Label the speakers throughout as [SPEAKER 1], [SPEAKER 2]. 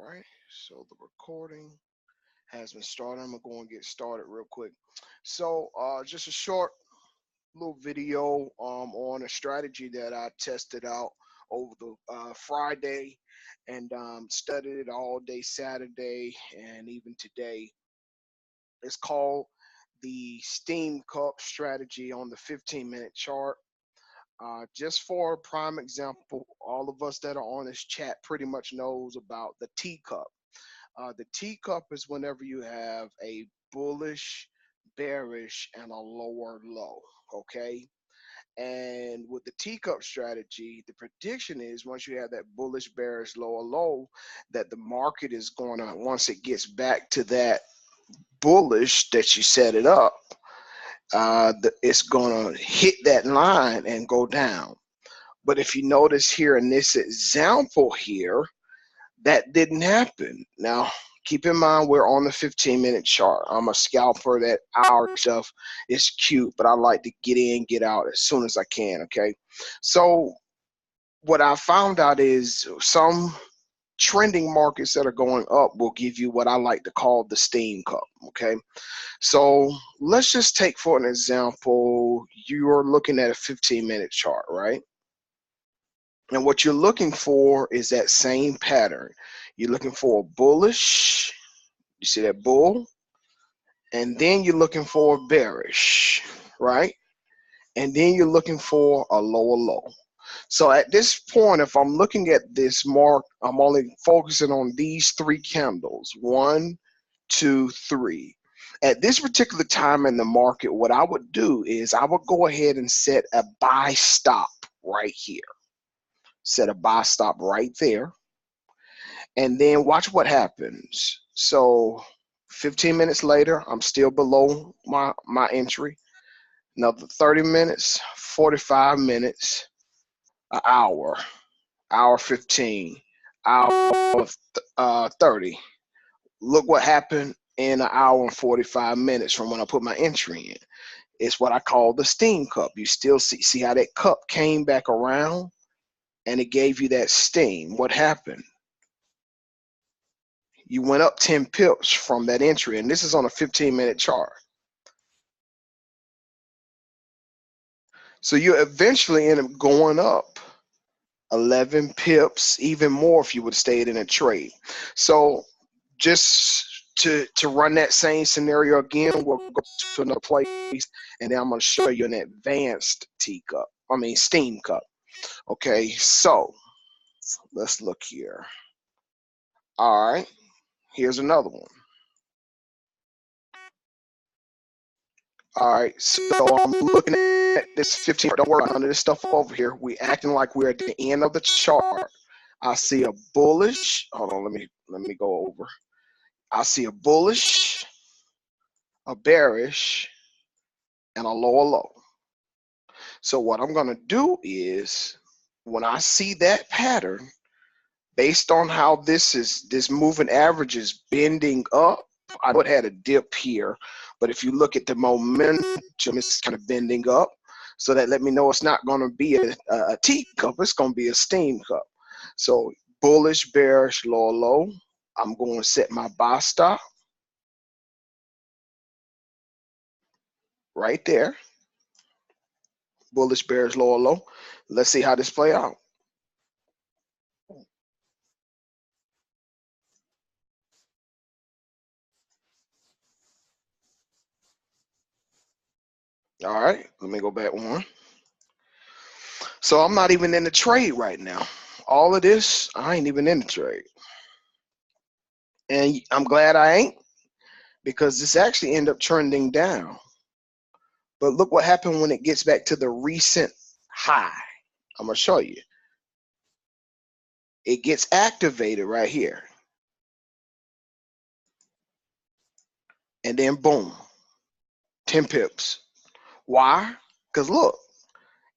[SPEAKER 1] right, so the recording has been started. I'm gonna go and get started real quick. So just a short little video on a strategy that I tested out over the Friday and studied it all day Saturday and even today. It's called the Steam Cup strategy on the 15-minute chart. Just for a prime example, all of us that are on this chat pretty much knows about the teacup. The teacup is whenever you have a bullish, bearish, and a lower low. Okay. And with the teacup strategy, the prediction is once you have that bullish, bearish, lower low, that the market is going to, once it gets back to that bullish that you set it up, it's going to hit that line and go down. But if you notice here in this example here, that didn't happen. Now, keep in mind, we're on the 15-minute chart. I'm a scalper. That hour stuff is cute, but I like to get in, get out as soon as I can, okay? So what I found out is some trending markets that are going up will give you what I like to call the steam cup, okay? So let's just take for an example, you're looking at a 15-minute chart, right? And what you're looking for is that same pattern. You're looking for a bullish, you see that bull, and then you're looking for a bearish, right? And then you're looking for a lower low. So at this point, if I'm looking at this mark, I'm only focusing on these three candles, 1, 2, 3. At this particular time in the market, what I would do is I would go ahead and set a buy stop right here. Set a buy stop right there, and then watch what happens. So 15 minutes later, I'm still below my entry. Another 30 minutes, 45 minutes, an hour 15, hour 30. Look what happened in an hour and 45 minutes from when I put my entry in. It's what I call the steam cup. You still see how that cup came back around and it gave you that steam. What happened? You went up 10 pips from that entry, and this is on a 15-minute chart. So you eventually end up going up 11 pips, even more if you would have stayed in a trade. So just to run that same scenario again, we'll go to another place, and then I'm going to show you an advanced steam cup. Okay, so let's look here. All right, here's another one. All right, so I'm looking at this 15. Don't worry about none of this stuff over here. We acting like we're at the end of the chart. I see a bullish. Hold on, let me go over. I see a bullish, a bearish, and a lower low. So what I'm gonna do is, when I see that pattern, based on how this moving average is bending up, I know it had a dip here, but if you look at the momentum, it's kind of bending up. So that let me know it's not going to be a teacup, it's going to be a steam cup. So bullish, bearish, lower low. I'm going to set my buy stop right there. Bullish, bearish, lower low. Let's see how this play out. All right, let me go back one. So I'm not even in the trade right now. All of this, I ain't even in the trade. And I'm glad I ain't, because this actually ended up trending down. But look what happened when it gets back to the recent high. I'm going to show you. It gets activated right here. And then boom, 10 pips. Why? Because look,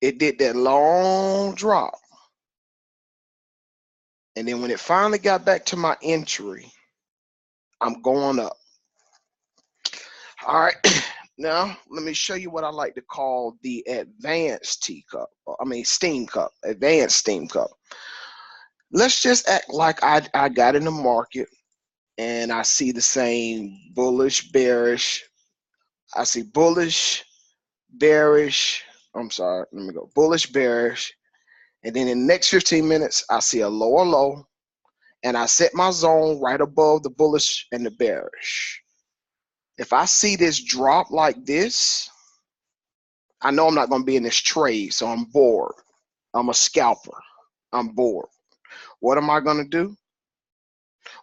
[SPEAKER 1] it did that long drop. And then when it finally got back to my entry, I'm going up. All right. Now, let me show you what I like to call the advanced steam cup, advanced steam cup. let's just act like I got in the market and I see the same bullish, bearish. I see bullish, bearish. I'm sorry, let me go. Bullish, bearish. And then in the next 15 minutes, I see a lower low. And I set my zone right above the bullish and the bearish. If I see this drop like this, I know I'm not going to be in this trade, so I'm bored. I'm a scalper. I'm bored. What am I going to do?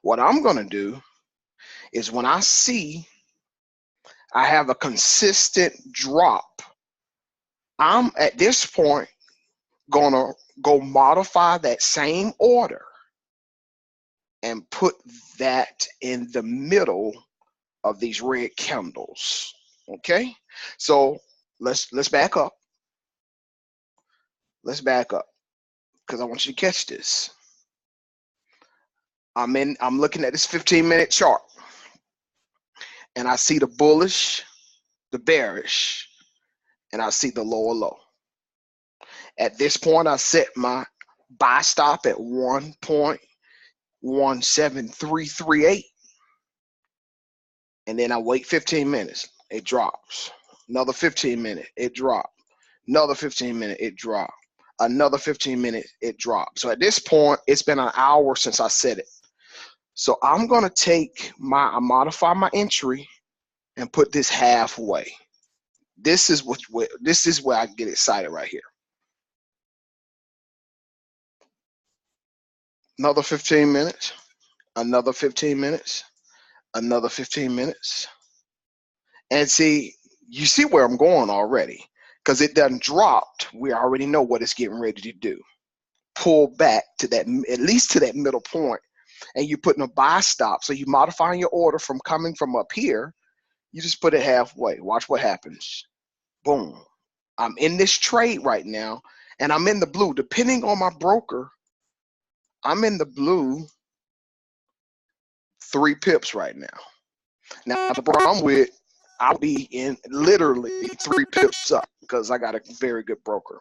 [SPEAKER 1] What I'm going to do is when I see I have a consistent drop, I'm at this point going to go modify that same order and put that in the middle of these red candles. Okay, so let's back up. Let's back up because I want you to catch this. I'm looking at this 15-minute chart and I see the bullish, the bearish, and I see the lower low. At this point, I set my buy stop at 1.17338, and then I wait 15 minutes. It drops. Another 15 minutes, it drops. Another 15 minutes, it drops. Another 15 minutes, it drops. So at this point, it's been an hour since I set it. So I'm gonna modify my entry and put this halfway. This is where I get excited right here. Another 15 minutes, another 15 minutes, another 15 minutes. And see, you see where I'm going already. Because it done dropped, we already know what it's getting ready to do. Pull back to that, at least to that middle point, and you're putting a buy stop. So you're modifying your order from coming from up here. You just put it halfway. Watch what happens. Boom. I'm in this trade right now, and I'm in the blue. Depending on my broker, I'm in the blue 3 pips right now. Now, the broker I'm with, I'll be in literally 3 pips up because I got a very good broker.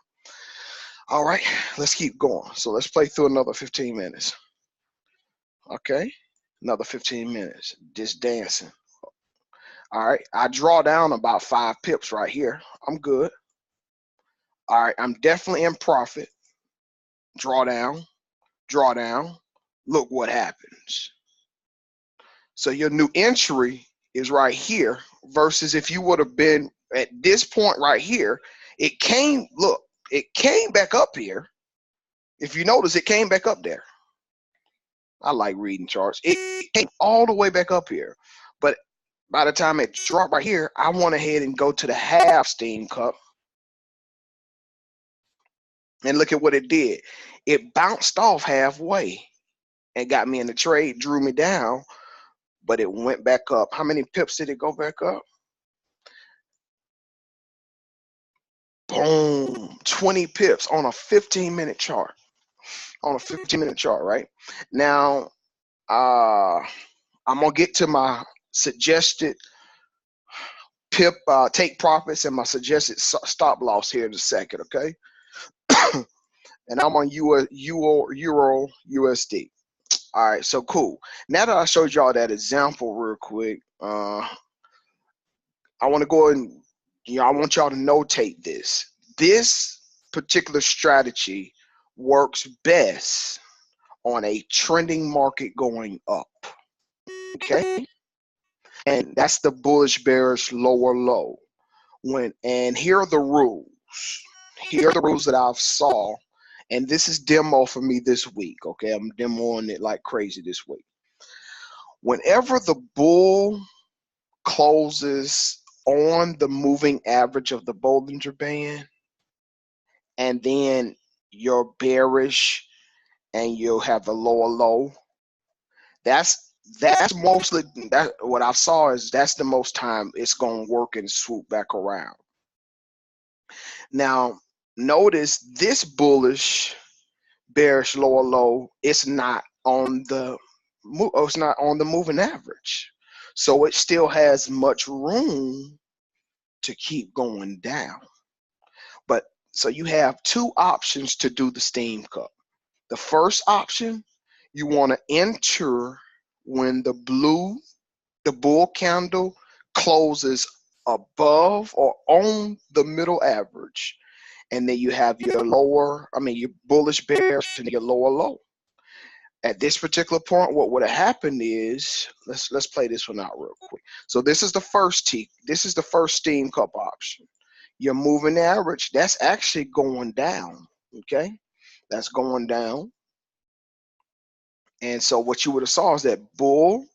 [SPEAKER 1] All right, let's keep going. So let's play through another 15 minutes. Okay, another 15 minutes, just dancing. All right, I draw down about 5 pips right here. I'm good. All right, I'm definitely in profit. Draw down, draw down. Look what happens. So your new entry is right here versus if you would have been at this point right here, it came back up here. If you notice, it came back up there. I like reading charts. It came all the way back up here. But by the time it dropped right here, I went ahead and go to the half steam cup. And look at what it did. It bounced off halfway and got me in the trade, drew me down, but it went back up. How many pips did it go back up? Boom, 20 pips on a 15-minute chart. On a 15-minute chart, right? Now, I'm gonna get to my suggested pip take profits and my suggested stop loss here in a second, okay? And I'm on Euro USD. All right, so cool. Now that I showed y'all that example real quick, I want to go and I want y'all to notate this. This particular strategy works best on a trending market going up. Okay, and that's the bullish bearish lower low. And here are the rules. Here are the rules that I've saw, and this is demo for me this week. Okay, I'm demoing it like crazy this week. Whenever the bull closes on the moving average of the Bollinger Band, and then you're bearish and you'll have the lower low, that's mostly that what I saw is that's the most time it's going to work and swoop back around. Now notice this bullish bearish lower low, it's not on the moving average, so it still has much room to keep going down. But so you have 2 options to do the steam cup. The first option, you want to enter when the bull candle closes above or on the middle average. And then you have your your bullish bears and your lower low. At this particular point, what would have happened is, let's play this one out real quick. So this is the first steam cup option. Your moving average, that's actually going down. Okay, that's going down. And so what you would have saw is that bull,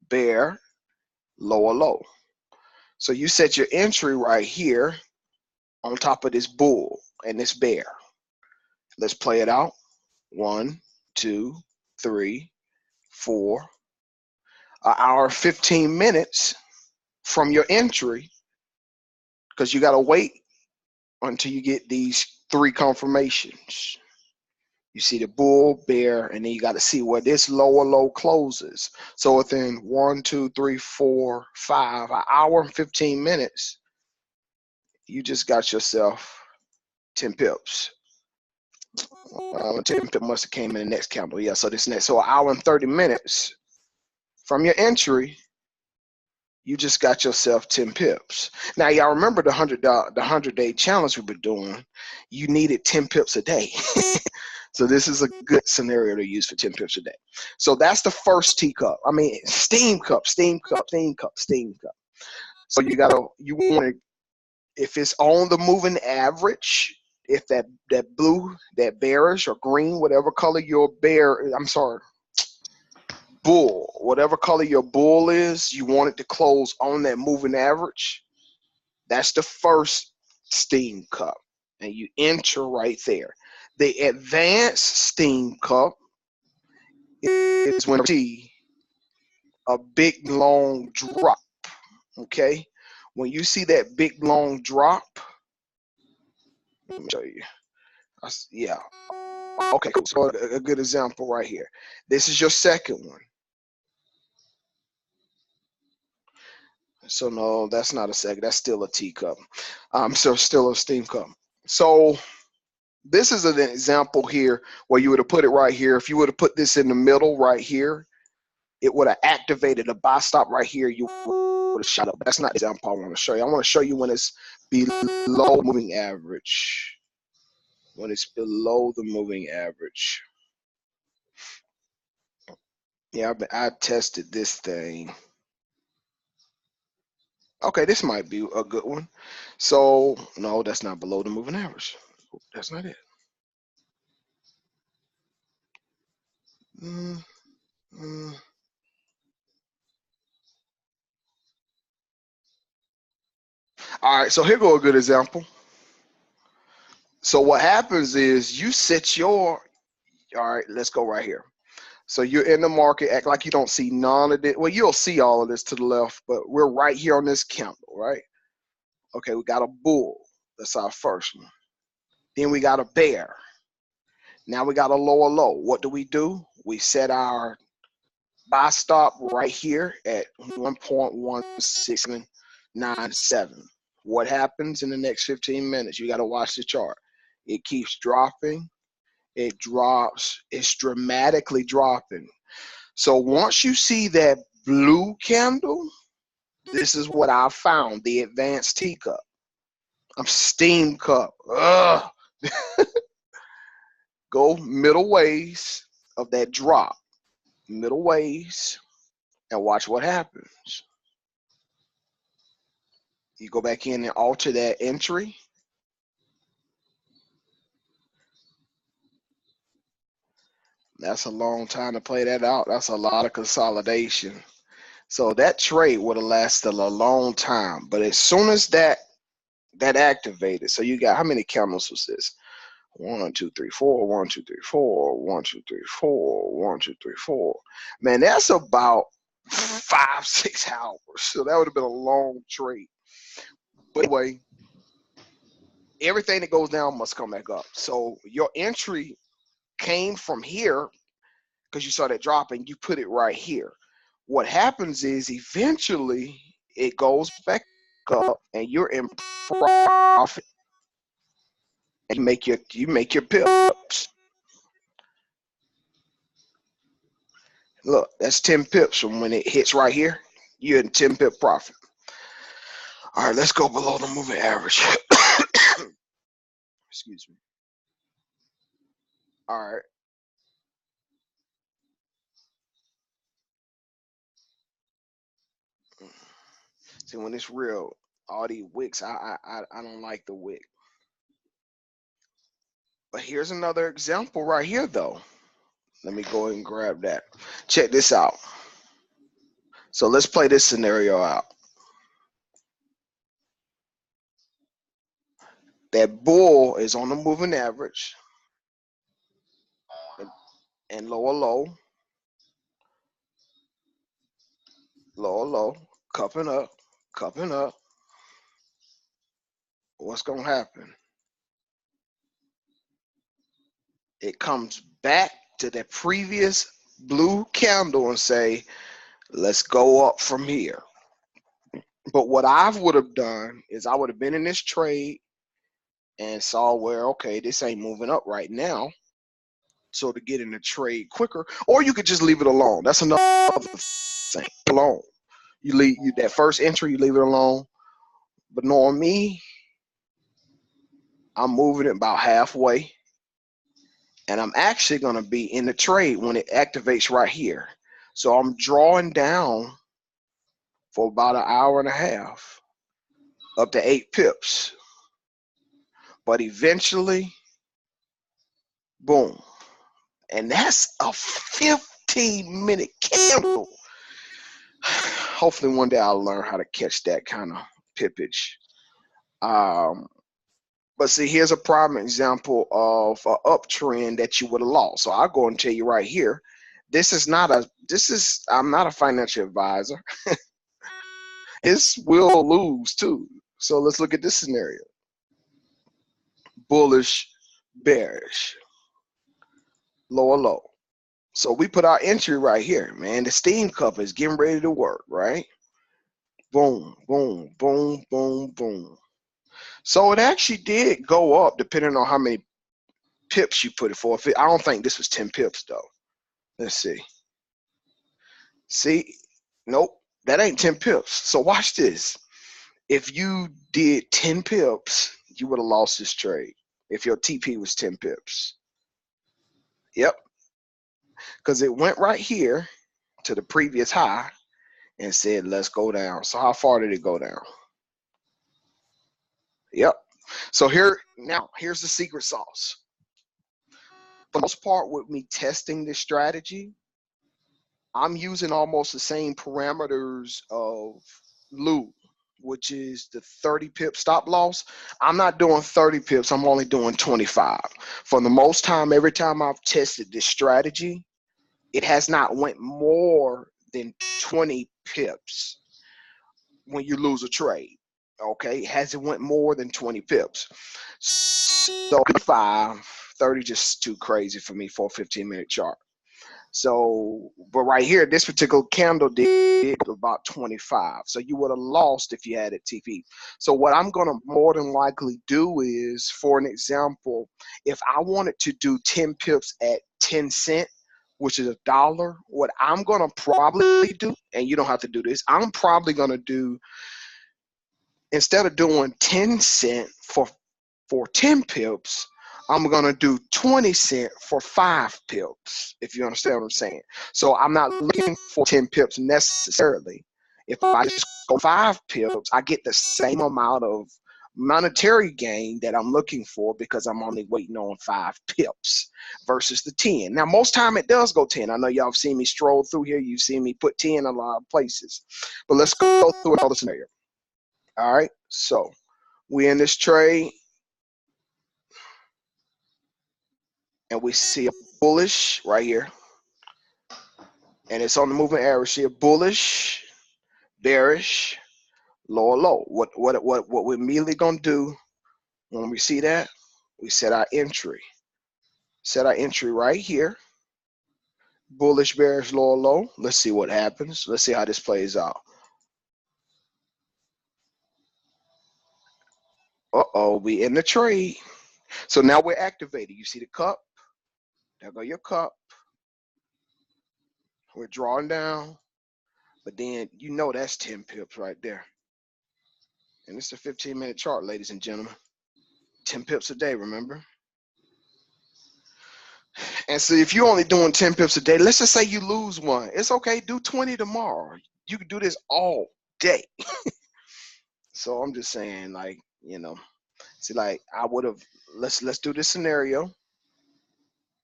[SPEAKER 1] bear, lower low. So you set your entry right here on top of this bull and this bear. Let's play it out. 1, 2, 3, 4. An hour 15 minutes from your entry, because you got to wait until you get these 3 confirmations. You see the bull, bear, and then you got to see where this lower low closes. So within 1, 2, 3, 4, 5, an hour and 15 minutes, you just got yourself 10 pips. 10 pips must have came in the next candle. Yeah, so this next, so an hour and 30 minutes from your entry, you just got yourself 10 pips. Now, y'all remember the 100-day challenge we've been doing? You needed 10 pips a day. So this is a good scenario to use for 10 pips a day. So that's the first steam cup. So you want to, if it's on the moving average, if that blue, that bearish or green, whatever color your bull, whatever color your bull is, you want it to close on that moving average. That's the first steam cup, and you enter right there. The advanced steam cup is when you see a big long drop. Okay, when you see that big long drop, let me show you. Yeah. Okay, cool. So a good example right here. This is your second one. So no, that's not a second. That's still a teacup. So still a steam cup. So this is an example here where you would have put it right here. If you would have put this in the middle right here, it would have activated a buy stop right here. You would have shot up. That's not the example I want to show you. I want to show you when it's below moving average. When it's below the moving average. Yeah, I tested this thing. Okay, this might be a good one. So no, that's not below the moving average. That's not it. Mm, mm. All right, so here go a good example. So what happens is you set your, all right, let's go right here. So you're in the market, act like you don't see none of it. Well, you'll see all of this to the left, but we're right here on this candle, right? Okay, we got a bull. That's our first one. Then we got a bear. Now we got a lower low. What do? We set our buy stop right here at 1.1697. What happens in the next 15 minutes? You got to watch the chart. It keeps dropping. It drops. It's dramatically dropping. So once you see that blue candle, this is what I found, the advanced teacup. Steam cup. Ugh. Go middle ways of that drop. Middle ways. And watch what happens. You go back in and alter that entry. That's a long time to play that out. That's a lot of consolidation. So that trade would have lasted a long time. But as soon as that activated, so you got, how many candles was this? 1, 2, 3, 4, 1, 2, 3, 4, 1, 2, 3, 4, 1, 2, 3, 4. Man, that's about 5, 6 hours. So that would have been a long trade. But anyway, everything that goes down must come back up. So your entry came from here because you saw that drop and you put it right here. What happens is eventually it goes back up and you're in profit. And you make your pips. Look, that's 10 pips from when it hits right here. You're in 10 pip profit. All right, let's go below the moving average. Excuse me. All right. See, when it's real, all these wicks, I don't like the wick. But here's another example right here, though. Let me go ahead and grab that. Check this out. So let's play this scenario out. That bull is on the moving average and lower low, lower low, cupping up, cupping up. What's going to happen? It comes back to the previous blue candle and say, let's go up from here. But what I would have done is I would have been in this trade and saw where, okay, this ain't moving up right now. So to get in the trade quicker, or you could just leave it alone. That's another thing. Alone. You leave that first entry, you leave it alone. But knowing me, I'm moving it about halfway. And I'm actually going to be in the trade when it activates right here. So I'm drawing down for about an hour and a half, up to 8 pips. But eventually, boom. And that's a 15-minute candle. Hopefully one day I'll learn how to catch that kind of pippage. But see, here's a prime example of an uptrend that you would have lost. So I'll go and tell you right here, I'm not a financial advisor. This will lose too. So let's look at this scenario. Bullish, bearish, lower low. So we put our entry right here, man. The steam cup is getting ready to work, right? Boom, boom, boom, boom, boom. So it actually did go up depending on how many pips you put it for. I don't think this was 10 pips though. Let's see. See, nope, that ain't 10 pips. So watch this. If you did 10 pips, you would have lost this trade if your TP was 10 pips. Yep, because it went right here to the previous high and said, let's go down. So how far did it go down? Yep. So here's the secret sauce. For the most part, with me testing this strategy, I'm using almost the same parameters of Lou, which is the 30 pip stop loss. I'm not doing 30 pips. I'm only doing 25. For the most time, every time I've tested this strategy, it has not went more than 20 pips when you lose a trade. Okay, it hasn't went more than 20 pips. So 30 just too crazy for me for a 15-minute chart. So, but right here, this particular candle did about 25. So you would have lost if you had a TP. So what I'm going to more than likely do is, for an example, if I wanted to do 10 pips at 10 cents, which is $1, what I'm going to probably do, and you don't have to do this, I'm probably going to do, instead of doing 10 cents for 10 pips, I'm going to do 20 cents for 5 pips, if you understand what I'm saying. So I'm not looking for 10 pips necessarily. If I just go 5 pips, I get the same amount of monetary gain that I'm looking for because I'm only waiting on 5 pips versus the 10. Now, most time it does go 10. I know y'all have seen me stroll through here. You've seen me put 10 in a lot of places. But let's go through another scenario. All right, so we in this trade. And we see a bullish right here, and it's on the moving average here. Bullish, bearish, lower low. What we're immediately gonna do when we see that? We set our entry. Set our entry right here. Bullish, bearish, lower low. Let's see what happens. Let's see how this plays out. Uh-oh, we in the trade. So now we're activated. You see the cup? There go your cup. We're drawing down, but then you know that's 10 pips right there. And it's a 15-minute chart, ladies and gentlemen. 10 pips a day, remember? And so if you're only doing 10 pips a day, let's just say you lose one. It's okay, do 20 tomorrow. You can do this all day. So I'm just saying, like, you know, see, like I would have, let's do this scenario,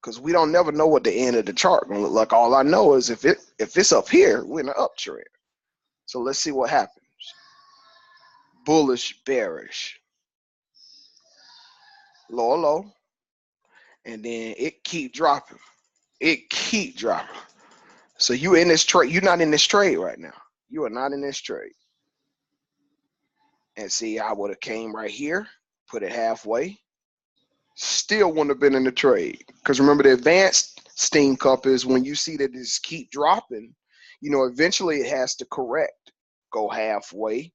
[SPEAKER 1] because we don't never know what the end of the chart gonna look like. All I know is if it's up here, we're in an uptrend. So let's see what happens. Bullish, bearish, lower low, and then it keep dropping. It keep dropping. So you in this trade, you're not in this trade right now. You are not in this trade. And see, I would have came right here, put it halfway, still wouldn't have been in the trade. Because remember, the advanced steam cup is when you see that this keep dropping, you know, eventually it has to correct. Go halfway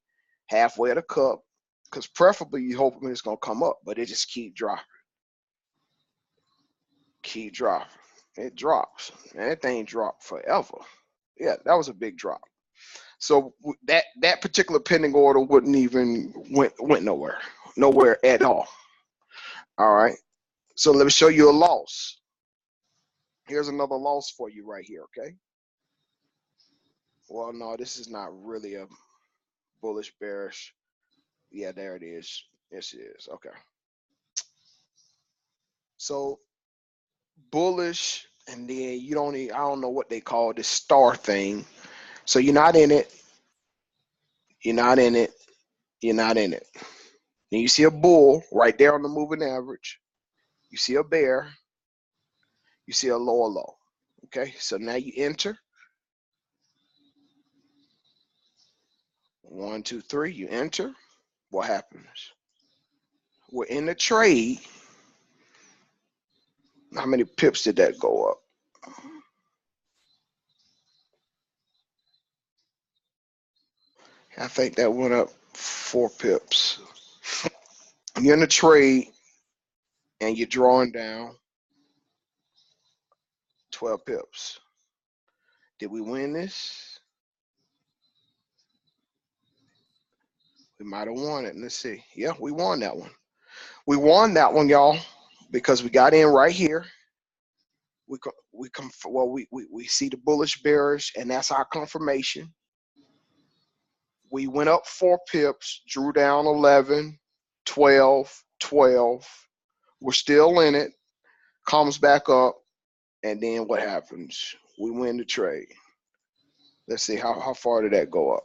[SPEAKER 1] of the cup, because preferably you hoping it's going to come up, but it just keep dropping. Keep dropping. It drops. And that thing dropped forever. Yeah, that was a big drop. So that particular pending order wouldn't even went nowhere at all. All right. So let me show you a loss. Here's another loss for you right here. Okay. Well, no, this is not really a bullish bearish. Yeah, there it is. Yes, it is. Okay. So bullish, and then you don't I don't know what they call this star thing. So you're not in it. You're not in it. You're not in it. Then you see a bull right there on the moving average. You see a bear. You see a lower low. Okay, so now you enter. 1, 2, 3. You enter. What happens? We're in the trade. How many pips did that go up? I think that went up 4 pips. You're in the trade and you're drawing down 12 pips. Did we win this? We might have won it. Let's see. Yeah, we won that one. We won that one, y'all, because we got in right here. We see the bullish bearish, and that's our confirmation. We went up 4 pips, drew down 11, 12, 12. We're still in it. Comes back up, and then what happens? We win the trade. Let's see, how far did that go up?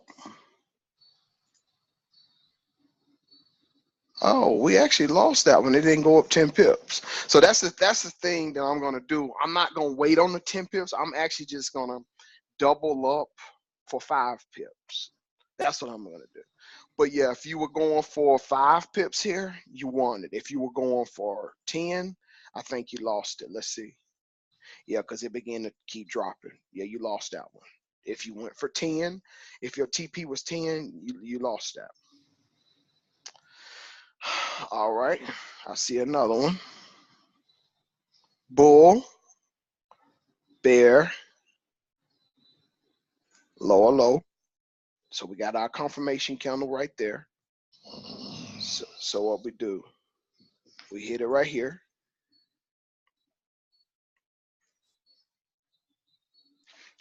[SPEAKER 1] Oh, we actually lost that one. It didn't go up 10 pips. So that's the thing that I'm going to do. I'm not going to wait on the 10 pips. I'm actually just going to double up for 5 pips. That's what I'm going to do. But yeah, if you were going for 5 pips here, you won it. If you were going for 10, I think you lost it. Let's see. Yeah, because it began to keep dropping. Yeah, you lost that one. If you went for 10, if your TP was 10, you lost that. All right, I see another one. Bull, bear, lower low. So we got our confirmation candle right there. So what we do, we hit it right here.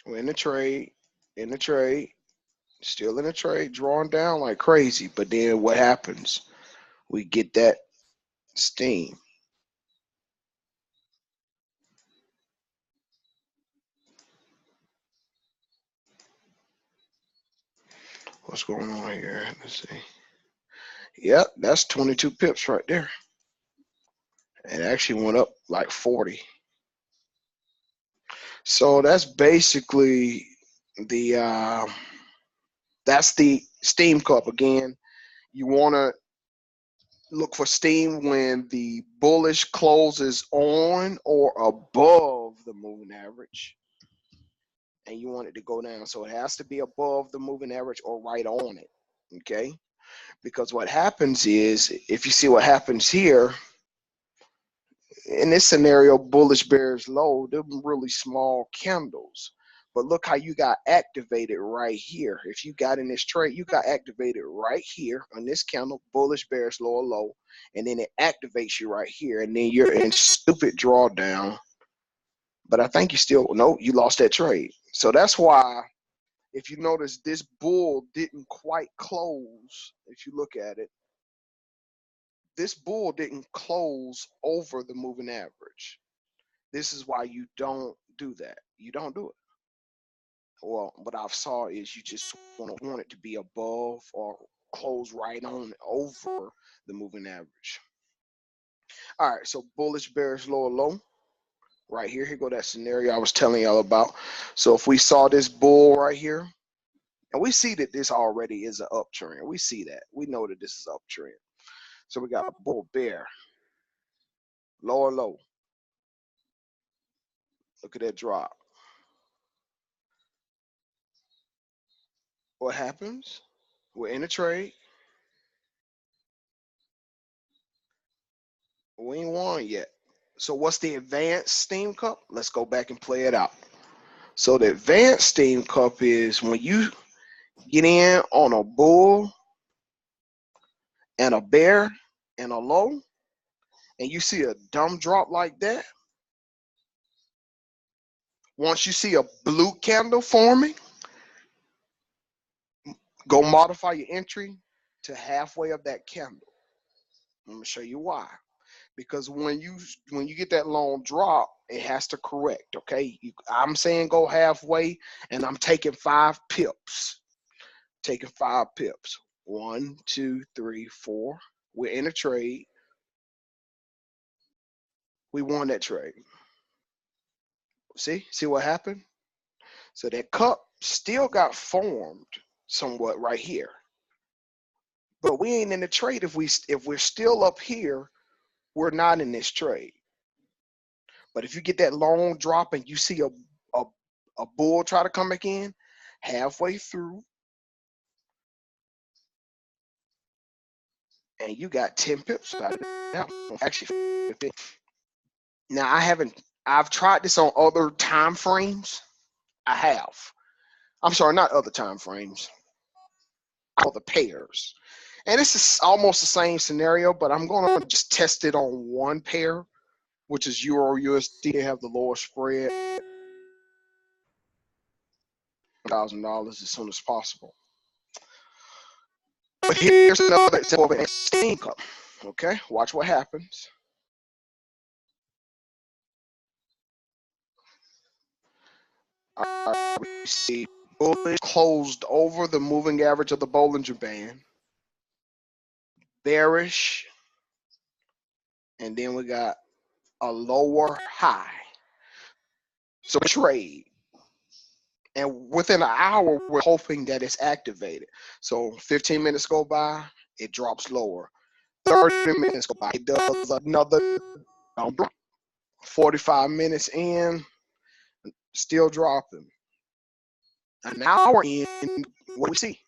[SPEAKER 1] We're in the trade, still in the trade, drawing down like crazy. But then what happens? We get that steam. What's going on here? Let's see. Yep, that's 22 pips right there. It actually went up like 40. So that's basically the that's the steam cup. Again, you want to look for steam when the bullish closes on or above the moving average, and you want it to go down. So it has to be above the moving average or right on it. Okay, because what happens is, if you see what happens here in this scenario, bullish bearish low, they're really small candles. But look how you got activated right here. If you got in this trade, you got activated right here on this candle, bullish, bearish, lower low, and then it activates you right here, and then you're in stupid drawdown. But I think you still, no, you lost that trade. So that's why, if you notice, this bull didn't quite close. If you look at it, this bull didn't close over the moving average. This is why you don't do that. You don't do it. Well, what I've saw is you just want it to be above or close right on over the moving average. All right, so bullish, bearish, lower low. Right here, here go that scenario I was telling y'all about. So if we saw this bull right here, and we see that this already is an uptrend. We see that. We know that this is uptrend. So we got a bull, bear, lower low. Look at that drop. What happens? We're in a trade. We ain't won yet. So what's the advanced steam cup? Let's go back and play it out. So the advanced steam cup is when you get in on a bull and a bear and a low, and you see a dumb drop like that. Once you see a blue candle forming, go modify your entry to halfway of that candle. I'm gonna show you why. Because when you get that long drop, it has to correct. Okay, I'm saying go halfway, and I'm taking 5 pips. Taking 5 pips. 1, 2, 3, 4. We're in a trade. We won that trade. See what happened? So that cup still got formed somewhat right here. But we ain't in the trade if we're still up here, we're not in this trade. But if you get that long drop and you see a bull try to come back in halfway through, and you got 10 pips out of it. Actually 15. Now I've tried this on other time frames. I have. I'm sorry, not other time frames. Other pairs. And this is almost the same scenario, but I'm gonna just test it on one pair, which is Euro USD. They have the lower spread, $1,000 as soon as possible. But here's another example of an steam cup. Okay, watch what happens. We see bullish closed over the moving average of the Bollinger Band, bearish, and then we got a lower high. So trade, and within an hour, we're hoping that it's activated. So 15 minutes go by, it drops lower. 30 minutes go by, it does another drop. 45 minutes in, still dropping. An hour in, what do we see?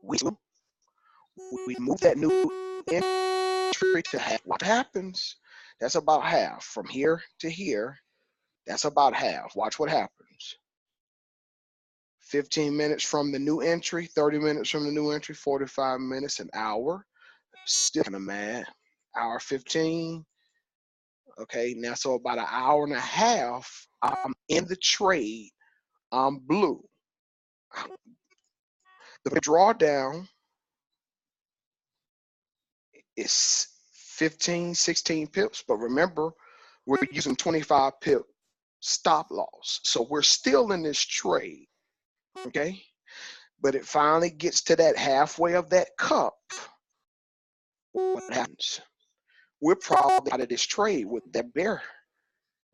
[SPEAKER 1] We move that new entry to half. What happens? That's about half. From here to here, that's about half. Watch what happens. 15 minutes from the new entry, 30 minutes from the new entry, 45 minutes, an hour. Still kind of mad. Hour 15. Okay, now so about an hour and a half, I'm in the trade. I'm blue. The drawdown is 15, 16 pips, but remember, we're using 25 pip stop loss. So we're still in this trade, okay? But it finally gets to that halfway of that cup. What happens? We're probably out of this trade with that bear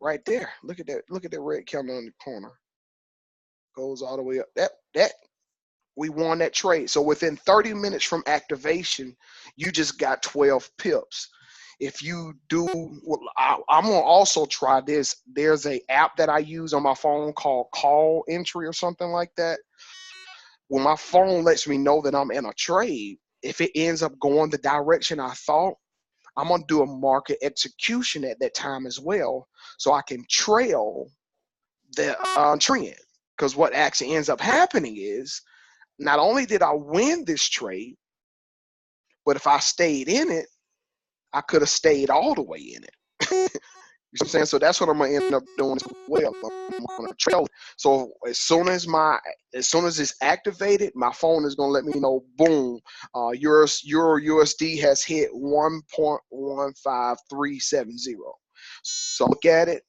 [SPEAKER 1] right there. Look at that red candle in the corner. Goes all the way up. That we won that trade. So within 30 minutes from activation, you just got 12 pips. If you do, well, I'm gonna also try this. There's a app that I use on my phone called Call Entry or something like that. When my phone lets me know that I'm in a trade, if it ends up going the direction I thought, I'm gonna do a market execution at that time as well, so I can trail the trend. Because what actually ends up happening is, not only did I win this trade, but if I stayed in it, I could have stayed all the way in it. You see what I'm saying? So that's what I'm gonna end up doing as well. I'm gonna trail it. So as soon as it's activated, my phone is gonna let me know, boom, your USD has hit 1.15370. So look at it,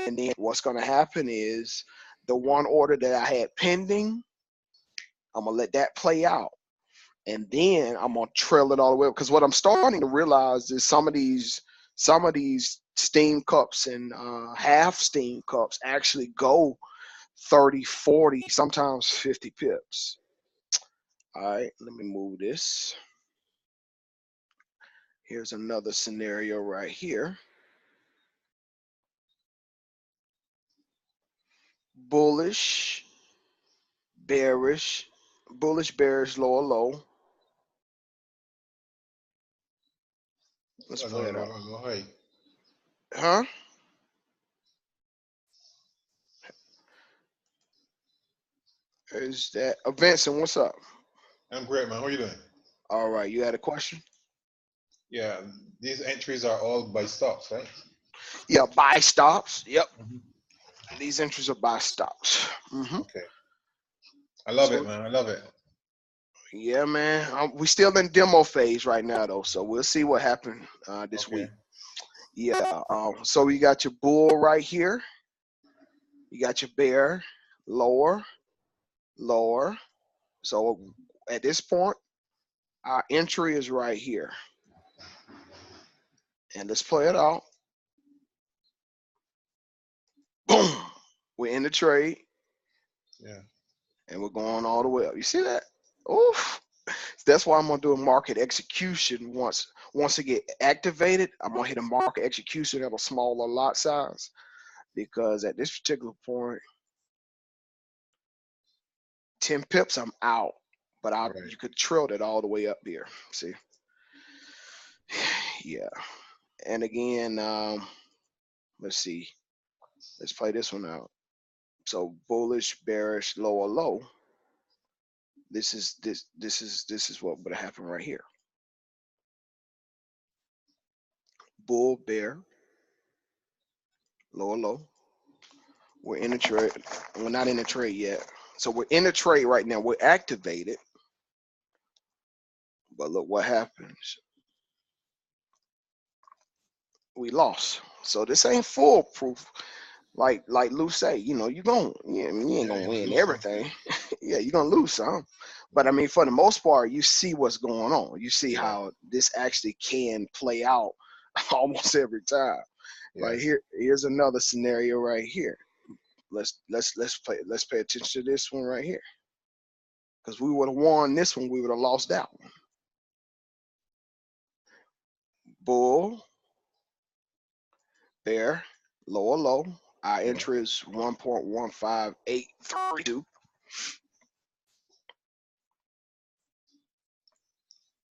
[SPEAKER 1] and then what's gonna happen is the one order that I had pending, I'm gonna let that play out. And then I'm gonna trail it all the way, because what I'm starting to realize is some of these steam cups and half steam cups actually go 30, 40, sometimes 50 pips. All right, let me move this. Here's another scenario right here. Bullish, bearish, bearish, lower low. Let's play it out. Huh? Is that Vincent? What's up?
[SPEAKER 2] I'm great, man. How are you doing?
[SPEAKER 1] All right, you had a question?
[SPEAKER 2] Yeah, these entries are all by stops, right?
[SPEAKER 1] Yeah, buy stops. Yep.
[SPEAKER 2] Mm-hmm.
[SPEAKER 1] These entries are buy stops.
[SPEAKER 2] Okay. I love it,
[SPEAKER 1] So
[SPEAKER 2] man. I love it.
[SPEAKER 1] yeah, man. We still in demo phase right now, though, so we'll see what happened this
[SPEAKER 2] Okay.
[SPEAKER 1] week. Yeah. So you got your bull right here. You got your bear, lower, lower. So at this point, our entry is right here, and let's play it out. Boom. We're in the trade,
[SPEAKER 2] Yeah.
[SPEAKER 1] and we're going all the way up. You see that? Oof. That's why I'm gonna do a market execution once it get activated. I'm gonna hit a market execution at a smaller lot size, because at this particular point, 10 pips, I'm out. But
[SPEAKER 2] Right.
[SPEAKER 1] you could trail it all the way up here. See? Yeah. And again, let's see. Let's play this one out. So bullish, bearish, lower low. This is what would happen right here. Bull, bear, lower low. We're in a trade. We're not in a trade yet. So we're in a trade right now. We're activated. But look what happens. We lost. So this ain't foolproof. Like Lou say, you ain't
[SPEAKER 2] Yeah,
[SPEAKER 1] gonna
[SPEAKER 2] you're gonna
[SPEAKER 1] win
[SPEAKER 2] lose something.
[SPEAKER 1] everything. Yeah, you're gonna lose some. But I mean, for the most part, you see what's going on. You see
[SPEAKER 2] Yeah.
[SPEAKER 1] how this actually can play out almost every time. Like
[SPEAKER 2] Yes.
[SPEAKER 1] here's another scenario right here. Let's pay attention to this one right here. Because we would have won this one, we would have lost that one. Bull, bear, lower low. Our
[SPEAKER 2] Yeah.
[SPEAKER 1] entry is 1.15832.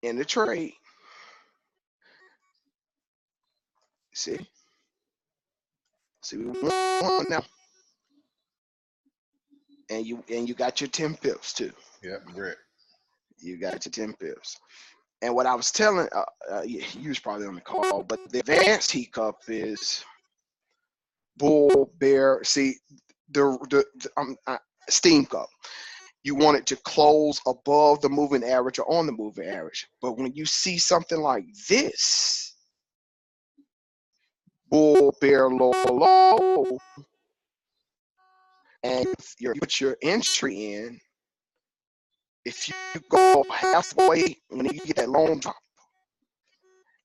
[SPEAKER 1] In the trade. See, we won now, and you got your 10 pips too.
[SPEAKER 2] Yeah. Great.
[SPEAKER 1] You got your 10 pips. And what I was telling, you was probably on the call, but the advanced teacup is bull, bear. See, the steam cup. You want it to close above the moving average or on the moving average. But when you see something like this, bull, bear, low, low, and you put your entry in, if you go halfway when you get that long drop,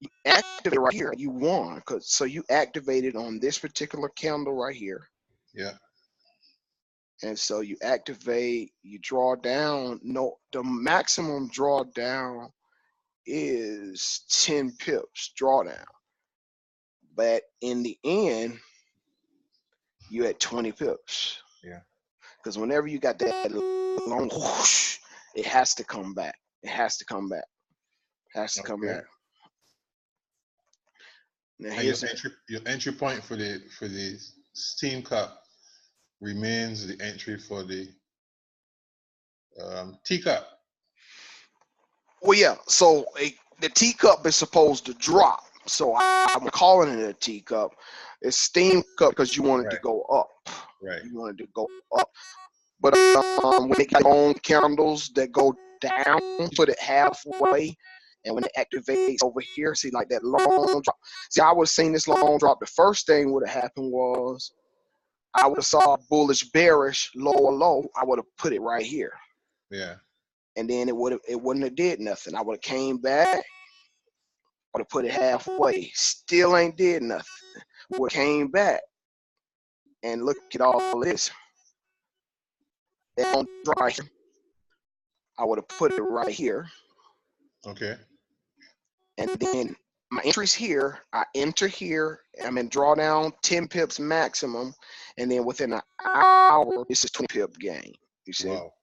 [SPEAKER 1] you activate right here, you won. So you activated on this particular candle right here.
[SPEAKER 2] Yeah.
[SPEAKER 1] And so you activate, you draw down. No, the maximum drawdown is 10 pips drawdown. But in the end, you at 20 pips.
[SPEAKER 2] Yeah.
[SPEAKER 1] Because whenever you got that long whoosh, it has to come back. It has to come back. It has to come
[SPEAKER 2] Okay.
[SPEAKER 1] back. Now
[SPEAKER 2] And
[SPEAKER 1] here's
[SPEAKER 2] your entry point for the steam cup remains the entry for the teacup.
[SPEAKER 1] well, yeah. So the teacup is supposed to drop. So I'm calling it a teacup. It's steam cup because you want it to
[SPEAKER 2] Right.
[SPEAKER 1] go up.
[SPEAKER 2] Right.
[SPEAKER 1] You want it to go up. But when they got long candles that go down, put it halfway, and when it activates over here, see like that long drop. See, I would have seen this long drop. The first thing would have happened was I would have saw bullish, bearish, lower low. I would have put it right here,
[SPEAKER 2] Yeah.
[SPEAKER 1] and then it wouldn't have did nothing. I would have came back, would have put it halfway, still ain't did nothing. Would came back and look at all this. That long drop, I would have put it right here.
[SPEAKER 2] Okay.
[SPEAKER 1] And then my entries here, I enter here, I'm in drawdown, 10 pips maximum, and then within an hour, this is 20 pip gain. You see?
[SPEAKER 2] Wow.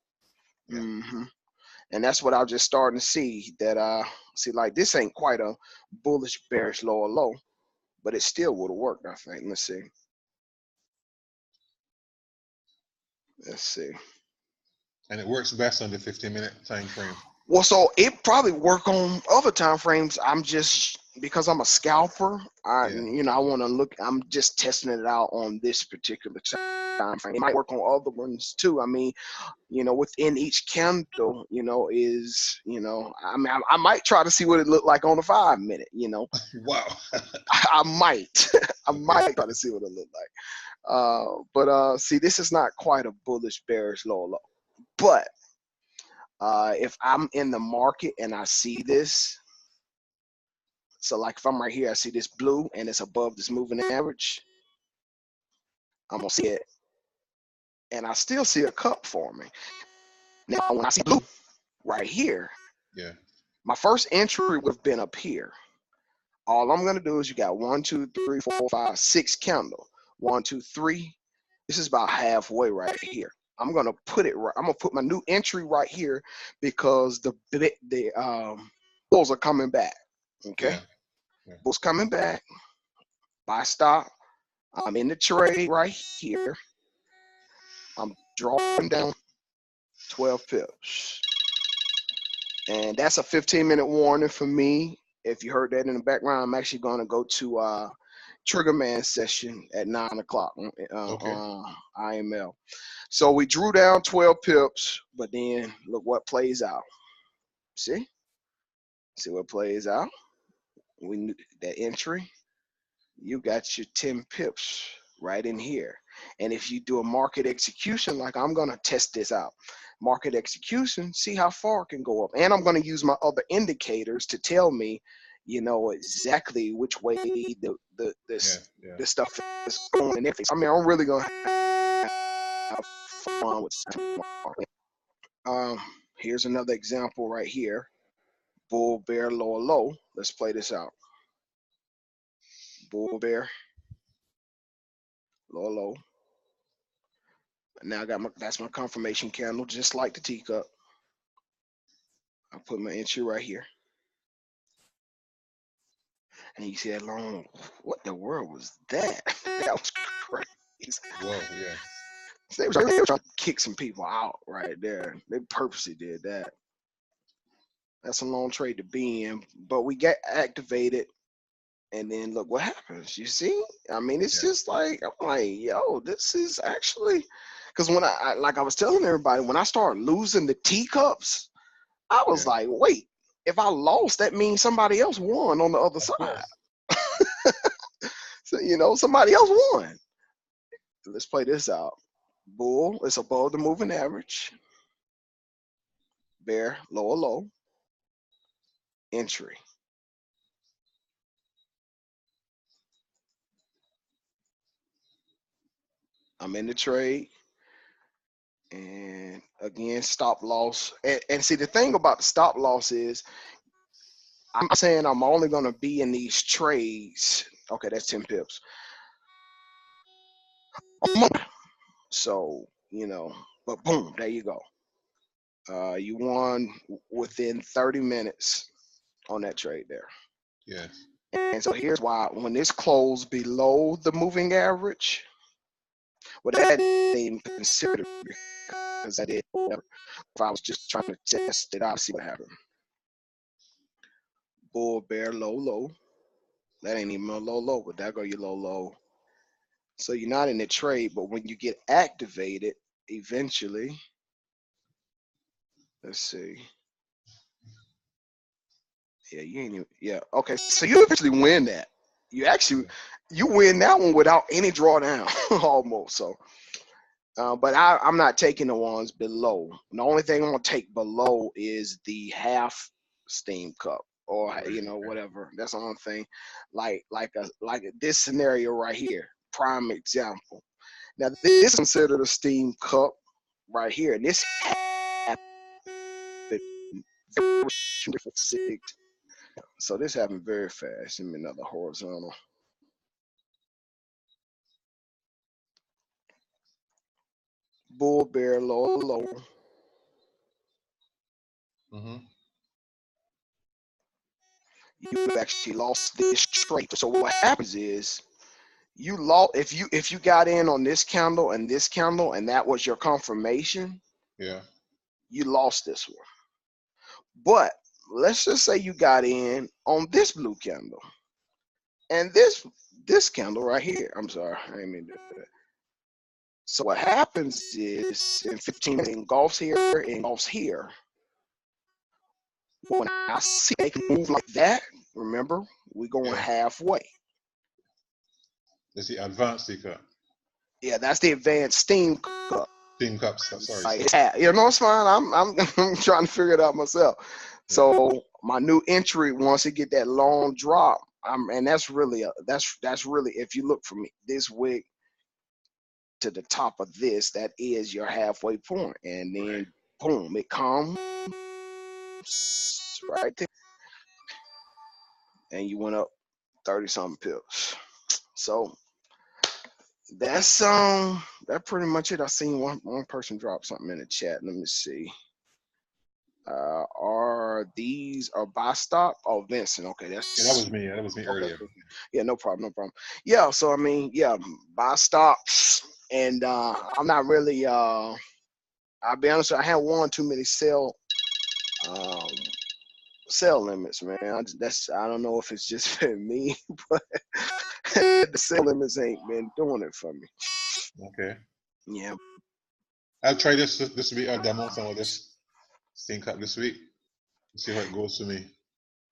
[SPEAKER 2] Yeah.
[SPEAKER 1] Mm-hmm. And that's what I was just starting to see that see like this ain't quite a bullish bearish lower low, but it still would have worked, I think. Let's see. Let's see.
[SPEAKER 2] And it works best on the 15-minute time frame.
[SPEAKER 1] Well, so it probably work on other time frames. I'm just because I'm a scalper. I
[SPEAKER 2] Yeah.
[SPEAKER 1] I want to look. I'm just testing it out on this particular time frame. It might work on other ones too. I mean, within each candle, is I mean, I might try to see what it looked like on a 5 minute.
[SPEAKER 2] Wow.
[SPEAKER 1] I might, I
[SPEAKER 2] Okay.
[SPEAKER 1] might try to see what it looked like. But see, this is not quite a bullish bearish low. But if I'm in the market and I see this, so like if I'm right here, I see this blue and it's above this moving average, I'm gonna see it, and I still see a cup forming. Now, when I see blue right here,
[SPEAKER 2] Yeah.
[SPEAKER 1] my first entry would have been up here. All I'm gonna do is you got 1, 2, 3, 4, 5, 6 candle. 1, 2, 3. This is about halfway right here. I'm gonna put it right. I'm gonna put my new entry right here because the bulls are coming back. Okay,
[SPEAKER 2] Yeah. Yeah.
[SPEAKER 1] bulls coming back. Buy stop. I'm in the trade right here. I'm drawing down 12 pips. And that's a 15-minute warning for me. If you heard that in the background, I'm actually going to go to Trigger Man session at 9 o'clock
[SPEAKER 2] Okay.
[SPEAKER 1] on IML. So we drew down 12 pips, but then look what plays out. See? See what plays out? That entry, you got your 10 pips right in here. And if you do a market execution, like I'm going to test this out, market execution, see how far it can go up. And I'm going to use my other indicators to tell me, exactly which way
[SPEAKER 2] Yeah. Yeah.
[SPEAKER 1] the stuff is going and everything. I mean, I'm really going to have fun with market. Here's another example right here. Bull, bear, lower, low. Let's play this out. Bull, bear, lower, low. Now I got that's my confirmation candle, just like the teacup. I put my entry right here. And you see that long, what the world was that? That was crazy.
[SPEAKER 2] Whoa. Yeah.
[SPEAKER 1] They were trying to kick some people out right there. They purposely did that. That's a long trade to be in. But we get activated, and then look what happens. You see? I mean, it's
[SPEAKER 2] Yeah.
[SPEAKER 1] just like, I'm like, yo, this is actually, because when like I was telling everybody, when I started losing the teacups, I was
[SPEAKER 2] Yeah.
[SPEAKER 1] like, wait, if I lost, that means somebody else won on the other
[SPEAKER 2] Of
[SPEAKER 1] side.
[SPEAKER 2] course.
[SPEAKER 1] So, somebody else won. Let's play this out. Bull is above the moving average. Bear, lower low. Entry. I'm in the trade. And again, stop loss. And see, the thing about the stop loss is, I'm saying I'm only going to be in these trades. Okay, that's 10 pips. So, but boom, there you go. You won within 30 minutes on that trade there.
[SPEAKER 2] Yes.
[SPEAKER 1] And so here's why: when this closed below the moving average, well, that ain't even considered because I did whatever. If I was just trying to test it out, see what happened. Bull, bear, low, low. That ain't even a low, low, but there go your low, low. So you're not in the trade, but when you get activated, eventually, let's see. Yeah, you ain't even, yeah, okay. So you eventually win that. You win that one without any drawdown, almost. So, but I'm not taking the ones below. The only thing I'm gonna take below is the half steam cup, or whatever. That's the only thing. Like this scenario right here, prime example. Now this is considered a steam cup right here, and this happened very six. So this happened very fast. Give me another horizontal. Bull, bear, low, low. You actually lost this trade. So what happens is you lost if you got in on this candle and this candle, and that was your confirmation.
[SPEAKER 2] Yeah.
[SPEAKER 1] You lost this one. But let's just say you got in on this blue candle and this candle right here. I'm sorry, I didn't mean to do that. So what happens is in 15 minutes, engulfs here, engulfs here. When I see they can move like that, remember, we're going halfway.
[SPEAKER 2] That's the advanced cup.
[SPEAKER 1] Yeah, that's the advanced steam cup.
[SPEAKER 2] Steam cups. Sorry.
[SPEAKER 1] Like, it's fine. I'm trying to figure it out myself. Yeah. So my new entry, once it get that long drop, and that's really that's really, if you look from this wick to the top of this, that is your halfway point, and then boom, it comes right there, and you went up 30-something pips. So that's that pretty much it. I seen one person drop something in the chat. Let me see. Are these buy stop? Oh, Vincent. Okay,
[SPEAKER 2] that was me. That was me earlier.
[SPEAKER 1] Yeah, no problem, no problem. Yeah, so I mean, yeah, buy stops, and I'm not really. I'll be honest with you, I had one too many sell limits, man. I don't know if it's just for me, but the sell limits ain't been doing it for me.
[SPEAKER 2] Okay.
[SPEAKER 1] Yeah.
[SPEAKER 2] I'll try this week. I'll demo some of this steam cup this week. See how it goes for me.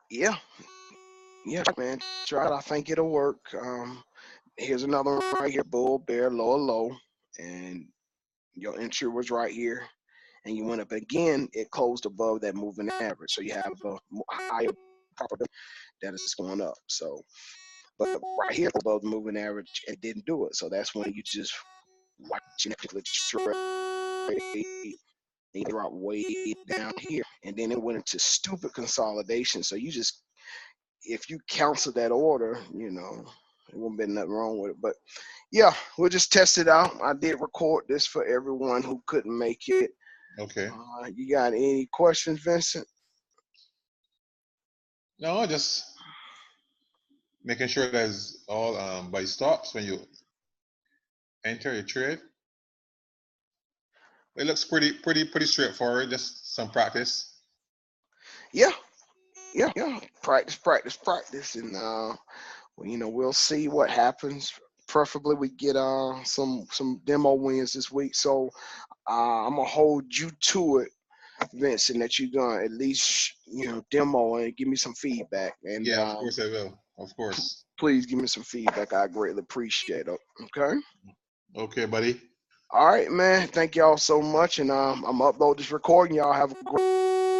[SPEAKER 1] Yeah, man. Try it. I think it'll work. Here's another one right here: bull, bear, low, low, and your entry was right here, and you went up again. It closed above that moving average, so you have a higher probability that it's going up. So, but right here above the moving average, it didn't do it. So that's when you just watching it trade. It dropped way down here, and then it went into stupid consolidation. So you just, if you cancel that order, it wouldn't be nothing wrong with it. But yeah, we'll just test it out. I did record this for everyone who couldn't make it.
[SPEAKER 2] Okay.
[SPEAKER 1] You got any questions, Vincent?
[SPEAKER 2] No, just making sure there's all by stops when you enter your trade. It looks pretty straightforward. Just some practice.
[SPEAKER 1] Yeah. Practice, and we'll see what happens. Preferably we get some demo wins this week. So I'm gonna hold you to it, Vincent, that you're gonna at least demo and give me some feedback. And
[SPEAKER 2] yeah, of course I will. Of course.
[SPEAKER 1] Please give me some feedback. I greatly appreciate it. Okay.
[SPEAKER 2] Okay, buddy.
[SPEAKER 1] All right, man. Thank y'all so much, and I'm gonna upload this recording. Y'all have a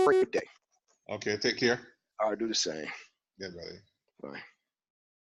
[SPEAKER 1] great day.
[SPEAKER 2] Okay, take care.
[SPEAKER 1] All right, do the same.
[SPEAKER 2] Yeah, buddy.
[SPEAKER 1] Bye.